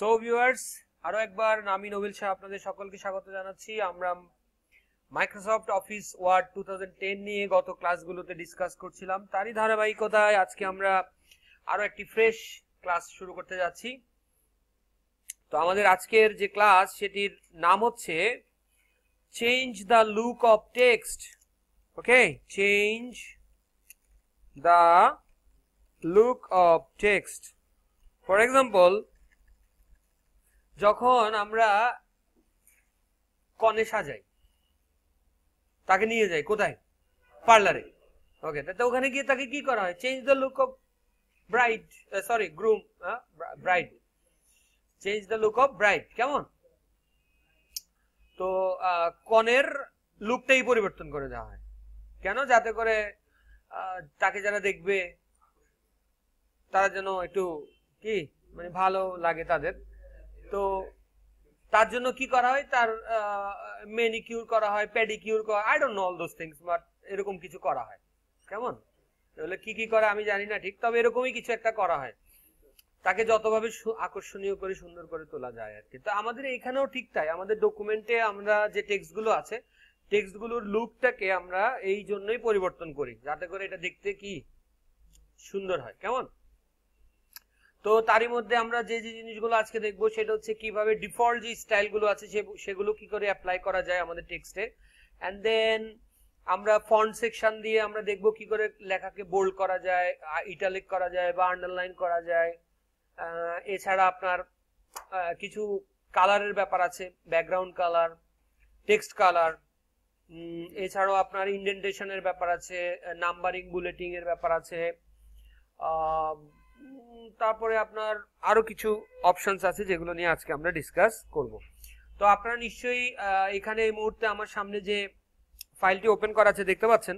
So viewers, আরো একবার নামি নবিল শাহ আপনাদের সকলকে স্বাগত জানাচ্ছি। আমরা মাইক্রোসফট অফিস ওয়ার্ড 2010 নিয়ে গত ক্লাসগুলোতে ডিসকাস করছিলাম, তারই ধারাবাহিকতায় আজকে আমরা আরো একটি ফ্রেশ ক্লাস শুরু করতে যাচ্ছি। তো আমাদের আজকের যে ক্লাস সেটির নাম হচ্ছে change the look of text. Okay, change the look of text. For example, যখন আমরা কনে সাজাই, তাকে নিয়ে যাই কোথায়? পার্লারে। ওকে, তো ওখানে গিয়ে তাকে কি করা হয়? Change the look of bride, sorry groom, bride, change the look of bride. কেমন? তো কনের লুকটাই পরিবর্তন করে দেওয়া হয়। কেন? যাতে করে তাকে যারা দেখবে তারা যেন একটু কি মানে ভালো লাগে তাদের। তো তার জন্য কি করা হয়? তার ম্যানিকিউর করা হয়, পেডিকিউর করা, I don't know all those things, but এরকম কিছু করা হয়। কেমন? তাহলে কি কি করে আমি জানি না ঠিক, তবে এরকমই কিছু একটা করা হয়, তাকে যতভাবে আকর্ষণীয় করে সুন্দর করে তোলা যায় আর কি। তো আমাদের এখানেও ঠিক তাই, আমাদের ডকুমেন্টে আমরা যে টেক্সটগুলো আছে, টেক্সটগুলোর লুকটাকে আমরা এই জন্যই পরিবর্তন করি, যাতে করে এটা দেখতে কি সুন্দর হয়। কেমন? তো তারই মধ্যে আমরা যে যে জিনিসগুলো আজকে দেখবো সেটা হচ্ছে কিভাবে ডিফল্ট যে স্টাইলগুলো আছে সেগুলো কি করে অ্যাপ্লাই করা যায় আমাদের টেক্সটে। এন্ড দেন আমরা ফন্ট সেকশন দিয়ে আমরা দেখবো কি করে লেখাকে বোল্ড করা যায়, ইটালিক করা যায় বা আন্ডারলাইন করা যায়। এছাড়া আপনার কিছু কালারের ব্যাপার আছে, ব্যাকগ্রাউন্ড কালার, টেক্সট কালার। এছাড়াও আপনার ইন্ডেন্টেশনের ব্যাপার আছে, নাম্বারিং, বুলেটিং এর ব্যাপার আছে। তারপরে আপনার আরো কিছু অপশনস আছে যেগুলো নিয়ে আজকে আমরা ডিসকাস করব। তো আপনারা নিশ্চয়ই এখানে এই মুহূর্তে আমার সামনে যে ফাইলটি ওপেন করা আছে দেখতে পাচ্ছেন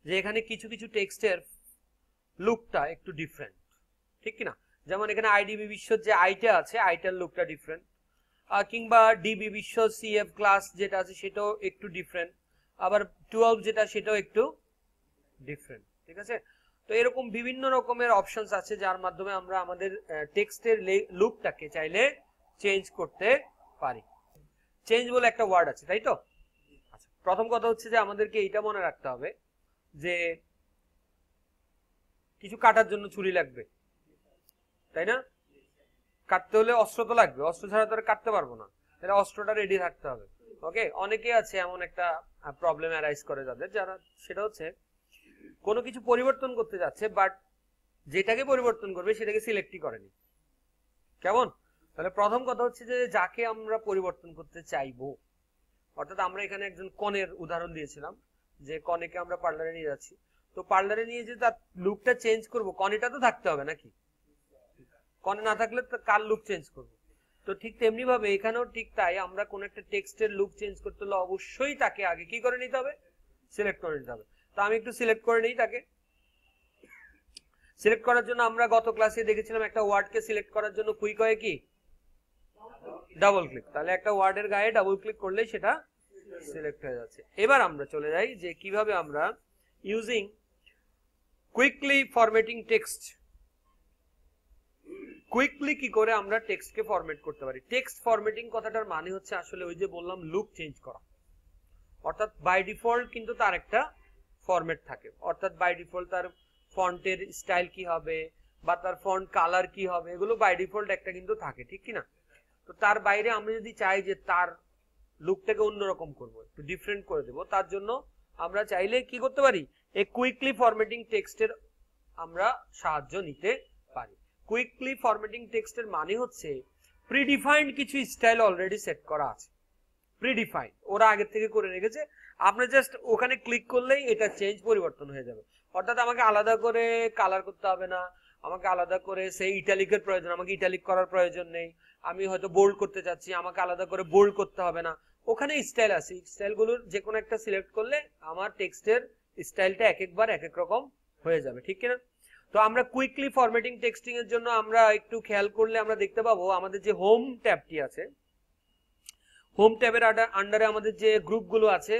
যে এখানে কিছু কিছু টেক্সটের লুকটা একটু ডিফারেন্ট, ঠিক কিনা? যেমন এখানে আইডিবি বিশ্বর যে আইটা আছে, আইটার লুকটা ডিফারেন্ট, কিংবা ডিবি বিশ্ব সিএফ ক্লাস যেটা আছে সেটাও একটু ডিফারেন্ট, আবার 12 যেটা সেটাও একটু ডিফারেন্ট। ঠিক আছে? তো এরকম বিভিন্ন রকমের অপশনস আছে যার মাধ্যমে আমরা আমাদের টেক্সটের লুকটাকে চাইলে চেঞ্জ করতে পারি। চেঞ্জ বলে একটা ওয়ার্ড আছে, তাই তো? আচ্ছা, প্রথম কথা হচ্ছে যে আমাদেরকে এটা মনে রাখতে হবে যে কিছু কাটার জন্য ছুরি লাগবে, তাই না? কাটতে হলে অস্ত্র তো লাগবে, অস্ত্র ছাড়া তো কাটতে পারবো না, তাহলে অস্ত্রটা রেডি থাকতে হবে। ওকে, অনেকে আছে এমন একটা প্রবলেম অ্যারাইজ করে যাদের, যারা সেটা হচ্ছে কোনো কিছু পরিবর্তন করতে যাচ্ছে বাট যেটাকে পরিবর্তন করবে সেটাকে সিলেক্টই করেনি। কেমন? তাহলে প্রথম কথা হচ্ছে যে যাকে আমরা পরিবর্তন করতে চাইবো, অর্থাৎ আমরা এখানে একজন কনের উদাহরণ দিয়েছিলাম যে কনেকে আমরা পার্লারে নিয়ে যাচ্ছি, তো পার্লারে নিয়ে যে তার লুকটা চেঞ্জ করব, কনেটা তো থাকতে হবে নাকি? কনে না থাকলে কার লুক চেঞ্জ করব? তো ঠিক তেমনি ভাবে এখানেও ঠিক তাই, আমরা কোন একটা টেক্সটের লুক চেঞ্জ করতে হলে অবশ্যই তাকে আগে কি করে নিতে হবে? সিলেক্ট করে নিতে হবে। তো আমি একটু সিলেক্ট করে নিই তাকে। সিলেক্ট করার জন্য আমরা গত ক্লাসে দেখেছিলাম একটা ওয়ার্ডকে সিলেক্ট করার জন্য কুইক হয় কি? Double click. তাহলে একটা ওয়ার্ডের গায়ে ডাবল ক্লিক করলে সেটা সিলেক্ট হয়ে যাচ্ছে। এবার আমরা চলে যাই যে কিভাবে আমরা using quickly formatting text, quickly কি করে আমরা টেক্সটকে ফরম্যাট করতে পারি। টেক্সট ফরম্যাটিং কথাটার মানে হচ্ছে আসলে ওই যে বললাম লুক চেঞ্জ করা, অর্থাৎ বাই ডিফল্ট কিন্তু তার একটা ফরম্যাট থাকে, অর্থাৎ বাই ডিফল্ট তার ফন্টের স্টাইল কি হবে বা তার ফন্ট কালার কি হবে, এগুলো বাই ডিফল্ট একটা কিন্তু থাকে, ঠিক কিনা? তো তার বাইরে আমরা যদি চাই যে তার লুকটাকে অন্যরকম করবো, একটু ডিফারেন্ট করে দেবো, তার জন্য আমরা চাইলে কি করতে পারি? এই কুইকলি ফরম্যাটিং টেক্সটের আমরা সাহায্য নিতে পারি। কুইকলি ফরম্যাটিং টেক্সটের মানে হচ্ছে প্রিডিফাইন্ড কিছু স্টাইল অলরেডি সেট করা আছে, প্রিডিফাইন্ড, ওরা আগে থেকে করে রেখেছে, আপনি জাস্ট ওখানে ক্লিক করলেই এটা চেঞ্জ পরিবর্তন হয়ে যাবে। অর্থাৎ আমাকে আলাদা করে কালার করতে হবে না, আমাকে আলাদা করে সেই ইটালিকের প্রয়োজন, আমাকে ইটালিক করার প্রয়োজন নেই। আমি হয়তো বোল্ড করতে চাচ্ছি, আমাকে আলাদা করে বোল্ড করতে হবে না, ওখানে স্টাইল আছে, স্টাইলগুলোর যে কোনো একটা সিলেক্ট করলে আমার টেক্সটের স্টাইলটা এক একবার এক এক রকম হয়ে যাবে, ঠিক কিনা? তো আমরা কুইকলি ফরম্যাটিং টেক্সটিং এর জন্য আমরা একটু খেয়াল করলে আমরা দেখতে পাবো আমাদের যে হোম ট্যাবটি আছে, হোম ট্যাবের আন্ডারে আমাদের যে গ্রুপগুলো আছে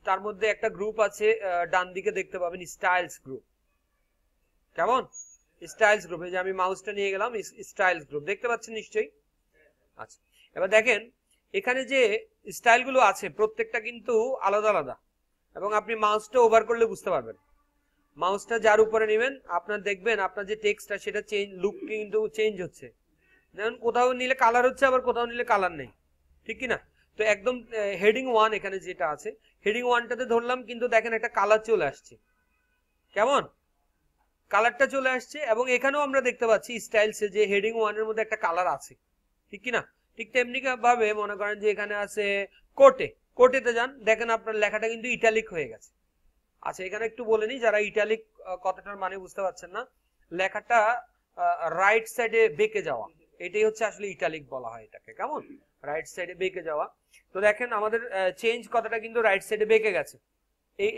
তার মধ্যে একটা গ্রুপ আছে ডান দিকে দেখতে পাবেন স্টাইলস গ্রুপ। কেমন? স্টাইলস গ্রুপ, এই যে আমি মাউসটা নিয়ে গেলাম স্টাইলস গ্রুপ, দেখতে পাচ্ছেন নিশ্চয়ই। আচ্ছা, এবার দেখেন এখানে যে স্টাইল গুলো আছে প্রত্যেকটা কিন্তু আলাদা আলাদা, এবং আপনি মাউসটা ওভার করলে বুঝতে পারবেন। মাউসটা যার উপরে নেবেন আপনার দেখবেন আপনার যে টেক্সটটা সেটা চেঞ্জ, লুক কিন্তু চেঞ্জ হচ্ছে। যেমন কোথাও নিলে কালার হচ্ছে, আবার কোথাও নিলে কালার নেই, ঠিক কি না? তো একদম হেডিং 1 এখানে যেটা আছে, হেডিং 1টাতে ধরলাম, কিন্তু দেখেন একটা কালার চলে আসছে, কেমন কালারটা চলে আসছে। এবং এখানেও আমরা দেখতে পাচ্ছি স্টাইলসে যে হেডিং 1 এর মধ্যে একটা কালার আছে, ঠিক কি না? ঠিক তেমনি ভাবে মনে করেন যে এখানে আছে কোটে, কোটেতে যান, দেখেন আপনার লেখাটা কিন্তু ইটালিক হয়ে গেছে। আচ্ছা, এখানে একটু বলে নিই যারা ইটালিক কথাটার মানে বুঝতে পারছেন না, লেখাটা রাইট সাইডে বেঁকে যাওয়া, এটাই হচ্ছে আসলে ইটালিক বলা হয় এটাকে, কেমন রাইট সাইডে বেঁকে যাওয়া। তো দেখেন আমাদের চেঞ্জ কথাটা কিন্তু রাইট সাইডে বেঁকে গেছে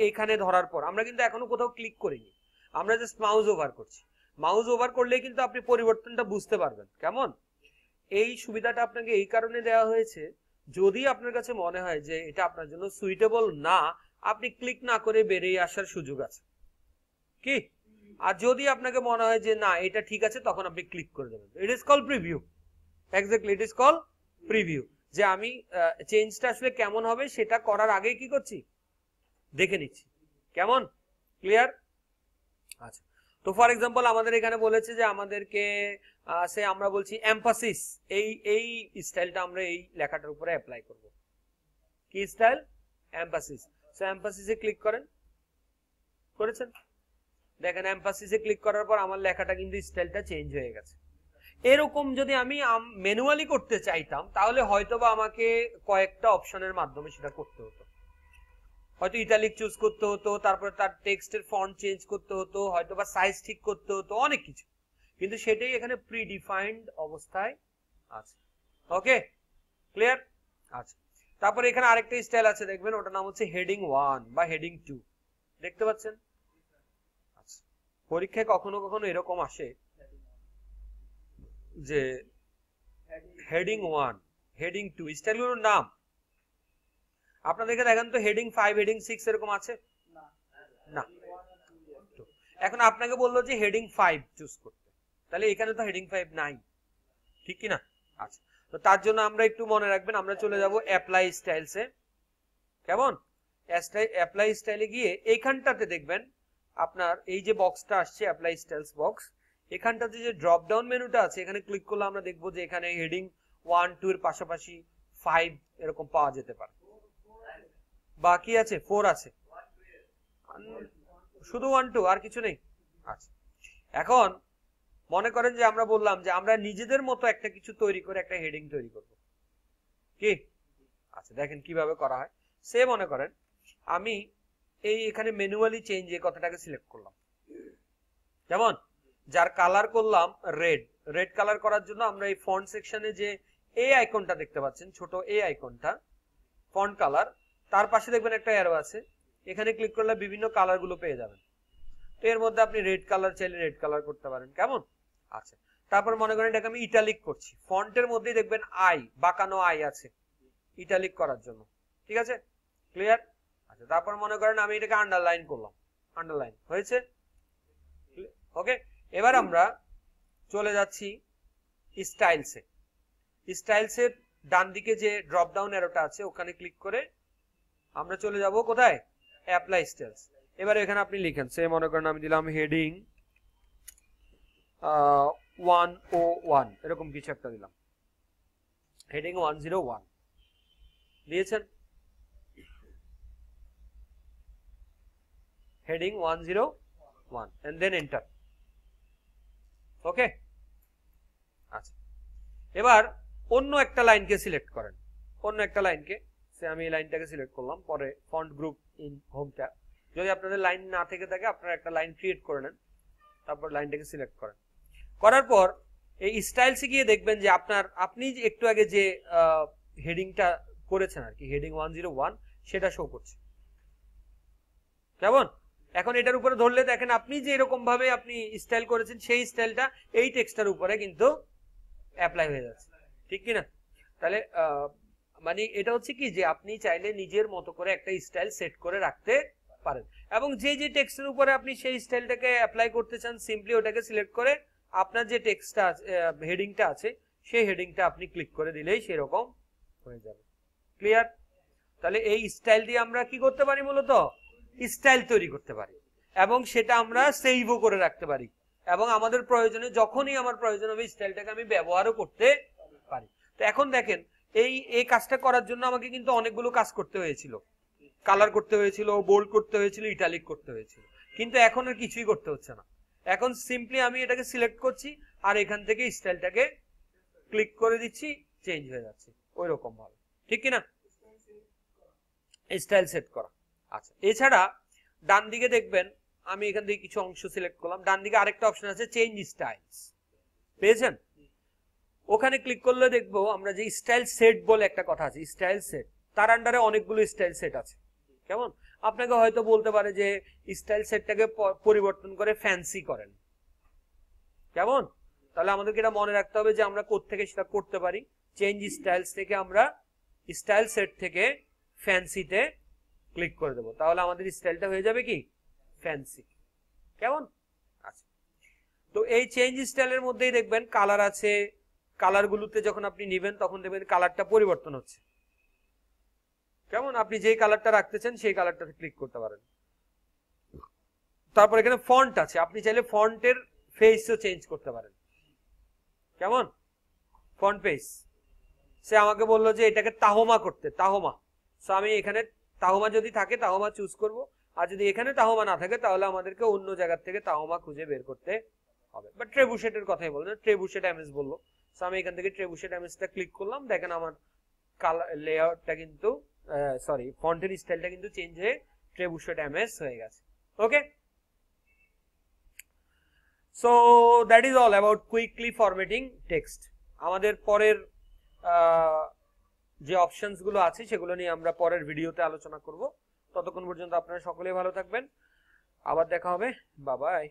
এইখানে ধরার পর। আমরা কিন্তু এখনো কোথাও ক্লিক করিনি, আমরা জাস্ট মাউস ওভার করছি। মাউস ওভার করলে কিন্তু আপনি পরিবর্তনটা বুঝতে পারবেন, কেমন? এই সুবিধাটা আপনাকে এই কারণে দেওয়া হয়েছে, যদি আপনার কাছে মনে হয় যে এটা আপনার জন্য সুইটেবল না, আপনি ক্লিক না করে বেরিয়ে আসার সুযোগ আছে কি। আর যদি আপনাকে মনে হয় যে না এটা ঠিক আছে, তখন আপনি ক্লিক করে দেবেন। It is call preview, exactly it is call preview, যে আমি চেঞ্জটা আসলে কেমন হবে সেটা করার আগে কি করছি, দেখে নিচ্ছি, কেমন ক্লিয়ার? আচ্ছা, তো ফর এক্সাম্পল আমাদের এখানে বলেছে যে আমাদেরকে সে আমরা বলছি এমফাসিস, এই স্টাইলটা আমরা এই লেখাটার উপরে অ্যাপ্লাই করব। কি স্টাইল? এমফাসিস। সো এমফাসিসে ক্লিক করেন, করেছেন, দেখেন এমফাসিসে ক্লিক করার পর আমার লেখাটা কিন্তু স্টাইলটা চেঞ্জ হয়ে গেছে। এরকম যদি আমি ম্যানুয়ালি করতে চাইতাম তাহলে হয়তোবা আমাকে কয়েকটা অপশনের মাধ্যমে সেটা করতে হতো। হয়তো ইটালিক চুজ করতে হতো, তারপর তার টেক্সটের ফন্ট চেঞ্জ করতে হতো, হয়তো বা সাইজ ঠিক করতে হতো, অনেক কিছু, কিন্তু সেটাই এখানে প্রিডিফাইন্ড অবস্থায় আছে। ওকে, ক্লিয়ার? আচ্ছা, তারপর এখানে আরেকটা স্টাইল আছে দেখবেন, ওটার নাম হচ্ছে হেডিং 1 বা হেডিং 2, দেখতে পাচ্ছেন? আচ্ছা, পরীক্ষায় কখনো কখনো এরকম আসে যে হেডিং 1, হেডিং 2 স্টাইলগুলোর নাম আপনাদেরকে দেখেন তো, হেডিং 5, হেডিং 6 এরকম আছে না? এখন আপনাকে বললো যে হেডিং 5 চুজ করতে, তাহলে এখানে তো হেডিং 5 নাই, ঠিক কি না? আচ্ছা, তো তার জন্য আমরা একটু মনে রাখবেন, আমরা চলে যাব অ্যাপ্লাই স্টাইলসে, কেমন? অ্যাপ্লাই স্টাইলে গিয়ে এইখানটাতে দেখবেন আপনার এই যে বক্সটা আসছে অ্যাপ্লাই স্টাইলস বক্স, এখানটাতে যে ড্রপ ডাউন মেনুটা আছে এখানে ক্লিক করলে আমরা দেখবো যে এখানে হেডিং 1, 2 এর পাশাপাশি 5 এরকম পাওয়া যেতে পারে। বাকি আছে 4 আছে, শুধু 1, 2 আর কিছু নেই। আচ্ছা, এখন মনে করেন যে আমরা বললাম যে আমরা নিজেদের মতো একটা কিছু তৈরি করে একটা হেডিং তৈরি করব, কি? আচ্ছা, দেখেন কিভাবে করা হয়। সে মনে করেন আমি এখানে ম্যানুয়ালি চেঞ্জ এই কথাটাকে সিলেক্ট করলাম, যেমন যার কালার করলাম রেড কালার করার জন্য আমরা এই ফন্ট সেকশনে যে এই আইকনটা দেখতে পাচ্ছেন, ছোট এই আইকনটা ফন্ট কালার, তার পাশে দেখবেন একটা অ্যারো আছে, এখানে ক্লিক করলে বিভিন্ন কালার গুলো পেয়ে যাবেন। তো এর মধ্যে আপনি রেড কালার চাইলে রেড কালার করতে পারেন, কেমন? আচ্ছা, তারপর মনে করেন এটাকে আমি ইটালিক করছি, ফন্টের মধ্যেই দেখবেন আই, বাঁকানো আই আছে ইটালিক করার জন্য, ঠিক আছে, ক্লিয়ার? আচ্ছা, তারপর মনে করেন আমি এটাকে আন্ডারলাইন করলাম, আন্ডারলাইন হয়েছে, ওকে। এবার আমরা চলে যাচ্ছি স্টাইলসে। স্টাইলসের ডান দিকে যে ড্রপ ডাউন অ্যারোটা আছে ওখানে ক্লিক করে আমরা চলে যাব কোথায়? Apply styles. এবার এখানে আপনি লিখেন, সে মনে করেন আমি দিলাম হেডিং 101, এরকম কিছু একটা দিলাম, হেডিং 101 দিয়েছেন, হেডিং 101 and then enter, ওকে। আচ্ছা, এবার অন্য একটা লাইনকে সিলেক্ট করেন, অন্য একটা লাইনকে, সে আমি এই লাইনটাকে সিলেক্ট করলাম, পরে font group in home tab, যদি আপনাদের লাইন না থেকে থাকে আপনারা একটা লাইন ক্রিয়েট করে নেন, তারপর লাইনটাকে সিলেক্ট করেন, করার পর এই স্টাইলসে গিয়ে দেখবেন যে আপনি একটু আগে যে হেডিংটা করেছেন আর কি, হেডিং 101 সেটা শো করছে, কেমন? এখন এটার উপরে ধরলে দেখেন আপনি যে এরকম ভাবে আপনি স্টাইল করেছেন সেই স্টাইলটা এই টেক্সটার উপরে কিন্তু অ্যাপ্লাই হয়ে যাচ্ছে, ঠিক কি না? তাহলে মানে এটা হচ্ছে কি যে আপনি চাইলে নিজের মতো করে একটা স্টাইল সেট করে রাখতে পারেন। এবং যে যে টেক্সটের উপরে আপনি সেই স্টাইলটাকে অ্যাপ্লাই করতে চান সিম্পলি ওটাকে সিলেক্ট করে আপনার যে টেক্সটটা হেডিংটা আছে সেই হেডিংটা আপনি ক্লিক করে দিলেই সেরকম হয়ে যাবে। ক্লিয়ার? তাহলে এই স্টাইল দিয়ে আমরা কি করতে পারি, মূলত স্টাইল তৈরি করতে পারি এবং সেটা আমরা সেভও করে রাখতে পারি এবং আমাদের প্রয়োজনে যখনই আমার প্রয়োজন হবে স্টাইলটাকে আমি ব্যবহারও করতে পারি। তো এখন দেখেন এই কাজটা করার জন্য আমাকে কিন্তু অনেকগুলো কাজ করতে হয়েছিল, কালার করতে হয়েছিল, বোল্ড করতে হয়েছিল, ইটালিক করতে হয়েছিল, কিন্তু এখন আর কিছুই করতে হচ্ছে না। এখন সিম্পলি আমি এটাকে সিলেক্ট করছি আর এখান থেকে স্টাইলটাকে ক্লিক করে দিচ্ছি, চেঞ্জ হয়ে যাচ্ছে ওই রকম ভাবে, ঠিক কিনা? স্টাইল সেট করা। আচ্ছা, এছাড়া ডান দিকে দেখবেন আমি এখান থেকে কিছু অংশ সিলেক্ট করলাম, ডান দিকে আরেকটা অপশন আছে চেঞ্জ স্টাইলস, পেয়েছেন? ওখানে ক্লিক করলে দেখবো আমরা যে স্টাইল সেট বলে একটা কথা আছে, স্টাইল সেট, তার আন্ডারে অনেকগুলো স্টাইল সেট আছে। কেমন? আপনাকে হয়তো বলতে পারে যে স্টাইল সেটটাকে পরিবর্তন করে ফ্যান্সি করেন, কেমন? তাহলে আমাদেরকে এটা মনে রাখতে হবে যে আমরা কোত্থেকে সেটা করতে পারি, চেঞ্জ স্টাইলস থেকে আমরা স্টাইল সেট থেকে ফ্যান্সিতে ক্লিক করে দেবো, তাহলে আমাদের স্টাইলটা হয়ে যাবে কি ফ্যান্সি। কেমন? আচ্ছা, তো এই চেঞ্জ স্টাইলের মধ্যেই দেখবেন কালার আছে, কালারগুলোতে যখন আপনি নেবেন তখন দেখবেন কালারটা পরিবর্তন হচ্ছে। কেমন? আপনি যেই কালারটা রাখতে চান সেই কালারটাতে ক্লিক করতে পারেন। তারপর এখানে ফন্ট আছে, আপনি চাইলে ফন্টের ফেসও চেঞ্জ করতে পারেন। কেমন? ফন্ট ফেস, সে আমাকে বললো যে এটাকে তাহমা করতে, তাহমা, সো আমি এখানে তাহমা যদি থাকে তাহমা চুজ করব, আর যদি এখানে তাহমা না থাকে তাহলে আমাদেরকে অন্য জায়গা থেকে তাহমা খুঁজে বের করতে হবে। বাট ট্রেবুশেটের কথাই বললো, ট্রেবুশেট এমএস বললো, সো আমি এখান থেকে ট্রেবুশেট এমএসটা ক্লিক করলাম, দেখেন আমার কালার লেআউটটা কিন্তু সরি ফন্টের স্টাইলটা কিন্তু চেঞ্জ হয়ে ট্রেবুশেট এমএস হয়ে গেছে। Okay, so that is all about quickly formatting text. আমাদের পরের যে অপশনস গুলো আছে সেগুলো নিয়ে আমরা পরের ভিডিওতে আলোচনা করব। ততক্ষণ পর্যন্ত আপনারা সকলেই ভালো থাকবেন, আবার দেখা হবে, বাই বাই।